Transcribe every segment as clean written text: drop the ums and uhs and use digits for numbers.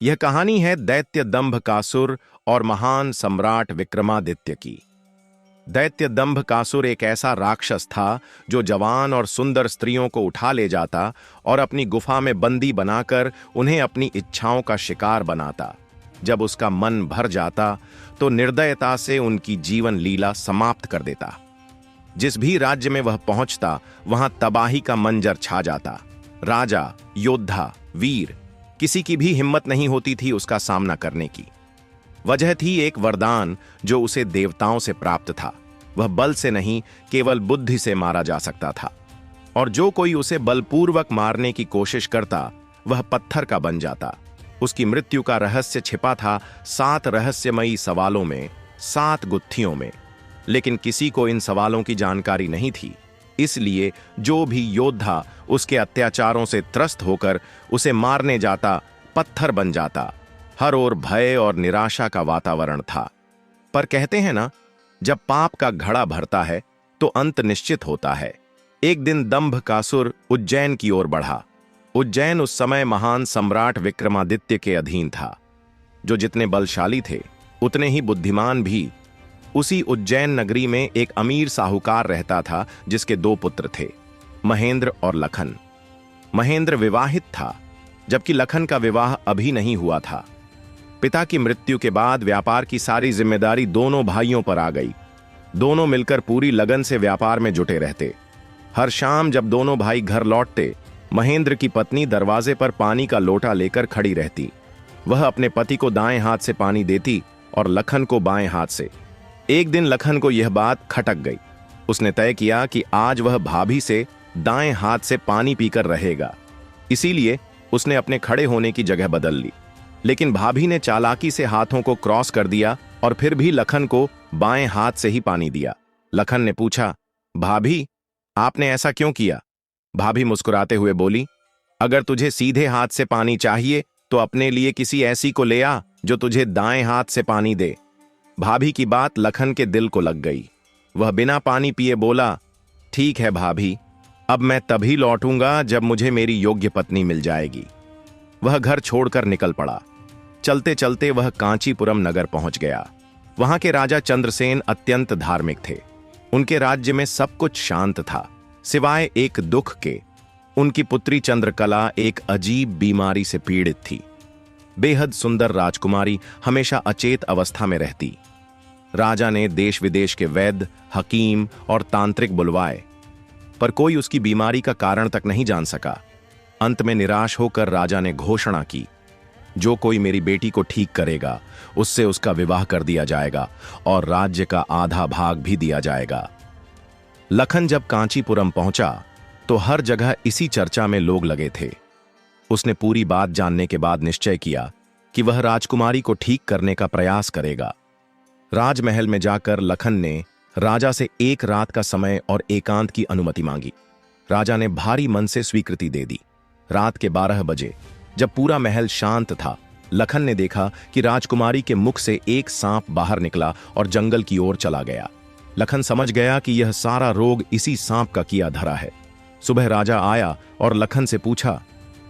यह कहानी है दैत्य दंभकासुर और महान सम्राट विक्रमादित्य की। दैत्य दंभकासुर एक ऐसा राक्षस था जो जवान और सुंदर स्त्रियों को उठा ले जाता और अपनी गुफा में बंदी बनाकर उन्हें अपनी इच्छाओं का शिकार बनाता। जब उसका मन भर जाता तो निर्दयता से उनकी जीवन लीला समाप्त कर देता। जिस भी राज्य में वह पहुंचता वहां तबाही का मंजर छा जाता। राजा, योद्धा, वीर, किसी की भी हिम्मत नहीं होती थी उसका सामना करने की। वजह थी एक वरदान जो उसे देवताओं से प्राप्त था। वह बल से नहीं, केवल बुद्धि से मारा जा सकता था, और जो कोई उसे बलपूर्वक मारने की कोशिश करता वह पत्थर का बन जाता। उसकी मृत्यु का रहस्य छिपा था 7 रहस्यमयी सवालों में, 7 गुत्थियों में। लेकिन किसी को इन सवालों की जानकारी नहीं थी, इसलिए जो भी योद्धा उसके अत्याचारों से त्रस्त होकर उसे मारने जाता पत्थर बन जाता। हर ओर भय और निराशा का वातावरण था। पर कहते हैं ना, जब पाप का घड़ा भरता है तो अंत निश्चित होता है। एक दिन दंभकासुर उज्जैन की ओर बढ़ा। उज्जैन उस समय महान सम्राट विक्रमादित्य के अधीन था, जो जितने बलशाली थे उतने ही बुद्धिमान भी। उसी उज्जैन नगरी में एक अमीर साहूकार रहता था जिसके 2 पुत्र थे, महेंद्र और लखन। महेंद्र विवाहित था, जबकि लखन का विवाह अभी नहीं हुआ था। पिता की मृत्यु के बाद व्यापार की सारी जिम्मेदारी दोनों भाइयों पर आ गई। दोनों मिलकर पूरी लगन से व्यापार में जुटे रहते। हर शाम जब दोनों भाई घर लौटते, महेंद्र की पत्नी दरवाजे पर पानी का लोटा लेकर खड़ी रहती। वह अपने पति को दाएं हाथ से पानी देती और लखन को बाएं हाथ से। एक दिन लखन को यह बात खटक गई। उसने तय किया कि आज वह भाभी से दाएं हाथ से पानी पीकर रहेगा। इसीलिए उसने अपने खड़े होने की जगह बदल ली। लेकिन भाभी ने चालाकी से हाथों को क्रॉस कर दिया और फिर भी लखन को बाएं हाथ से ही पानी दिया। लखन ने पूछा, भाभी, आपने ऐसा क्यों किया? भाभी मुस्कुराते हुए बोली, अगर तुझे सीधे हाथ से पानी चाहिए तो अपने लिए किसी ऐसी को ले आ जो तुझे दाएं हाथ से पानी दे। भाभी की बात लखन के दिल को लग गई। वह बिना पानी पिए बोला, ठीक है भाभी, अब मैं तभी लौटूंगा जब मुझे मेरी योग्य पत्नी मिल जाएगी। वह घर छोड़कर निकल पड़ा। चलते चलते वह कांचीपुरम नगर पहुंच गया। वहां के राजा चंद्रसेन अत्यंत धार्मिक थे। उनके राज्य में सब कुछ शांत था, सिवाय एक दुख के। उनकी पुत्री चंद्रकला एक अजीब बीमारी से पीड़ित थी। बेहद सुंदर राजकुमारी हमेशा अचेत अवस्था में रहती। राजा ने देश विदेश के वैद्य, हकीम और तांत्रिक बुलवाए, पर कोई उसकी बीमारी का कारण तक नहीं जान सका। अंत में निराश होकर राजा ने घोषणा की, जो कोई मेरी बेटी को ठीक करेगा उससे उसका विवाह कर दिया जाएगा और राज्य का आधा भाग भी दिया जाएगा। लखन जब कांचीपुरम पहुंचा तो हर जगह इसी चर्चा में लोग लगे थे। उसने पूरी बात जानने के बाद निश्चय किया कि वह राजकुमारी को ठीक करने का प्रयास करेगा। राजमहल में जाकर लखन ने राजा से एक रात का समय और एकांत की अनुमति मांगी। राजा ने भारी मन से स्वीकृति दे दी। रात के 12 बजे जब पूरा महल शांत था, लखन ने देखा कि राजकुमारी के मुख से एक सांप बाहर निकला और जंगल की ओर चला गया। लखन समझ गया कि यह सारा रोग इसी सांप का किया धरा है। सुबह राजा आया और लखन से पूछा,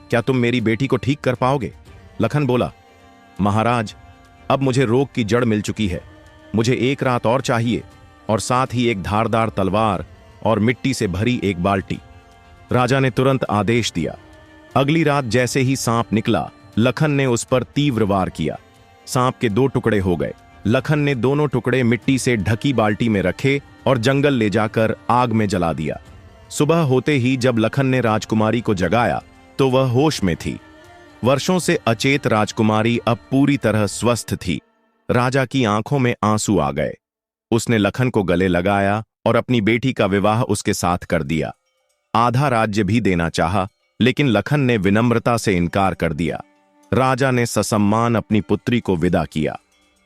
क्या तुम मेरी बेटी को ठीक कर पाओगे? लखन बोला, महाराज, अब मुझे रोग की जड़ मिल चुकी है। मुझे एक रात और चाहिए, और साथ ही एक धारदार तलवार और मिट्टी से भरी एक बाल्टी। राजा ने तुरंत आदेश दिया। अगली रात जैसे ही सांप निकला, लखन ने उस पर तीव्र वार किया। सांप के 2 टुकड़े हो गए। लखन ने दोनों टुकड़े मिट्टी से ढकी बाल्टी में रखे और जंगल ले जाकर आग में जला दिया। सुबह होते ही जब लखन ने राजकुमारी को जगाया तो वह होश में थी। वर्षों से अचेत राजकुमारी अब पूरी तरह स्वस्थ थी। राजा की आंखों में आंसू आ गए। उसने लखन को गले लगाया और अपनी बेटी का विवाह उसके साथ कर दिया। आधा राज्य भी देना चाहा, लेकिन लखन ने विनम्रता से इनकार कर दिया। राजा ने ससम्मान अपनी पुत्री को विदा किया।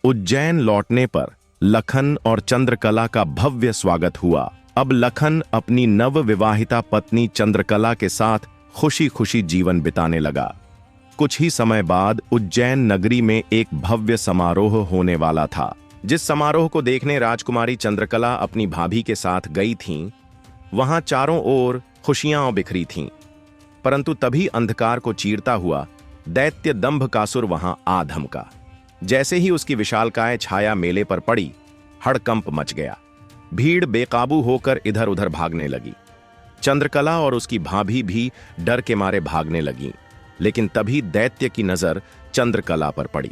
उज्जैन लौटने पर लखन और चंद्रकला का भव्य स्वागत हुआ। अब लखन अपनी नवविवाहिता पत्नी चंद्रकला के साथ खुशी खुशी जीवन बिताने लगा। कुछ ही समय बाद उज्जैन नगरी में एक भव्य समारोह होने वाला था। जिस समारोह को देखने राजकुमारी चंद्रकला अपनी भाभी के साथ गई थीं, वहां चारों ओर खुशियां बिखरी थीं। परंतु तभी अंधकार को चीरता हुआ दैत्य दंभकासुर वहां आ धमका। जैसे ही उसकी विशालकाय छाया मेले पर पड़ी, हड़कंप मच गया। भीड़ बेकाबू होकर इधर उधर भागने लगी। चंद्रकला और उसकी भाभी भी डर के मारे भागने लगीं। लेकिन तभी दैत्य की नजर चंद्रकला पर पड़ी।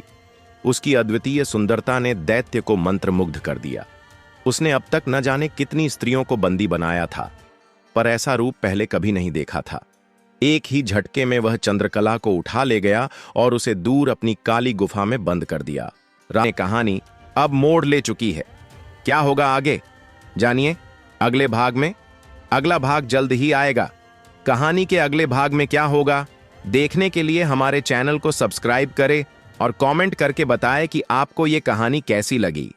उसकी अद्वितीय सुंदरता ने दैत्य को मंत्रमुग्ध कर दिया। उसने अब तक न जाने कितनी स्त्रियों को बंदी बनाया था, पर ऐसा रूप पहले कभी नहीं देखा था। एक ही झटके में वह चंद्रकला को उठा ले गया और उसे दूर अपनी काली गुफा में बंद कर दिया। कहानी अब मोड़ ले चुकी है। क्या होगा आगे, जानिए अगले भाग में। अगला भाग जल्द ही आएगा। कहानी के अगले भाग में क्या होगा देखने के लिए हमारे चैनल को सब्सक्राइब करें और कमेंट करके बताएं कि आपको ये कहानी कैसी लगी।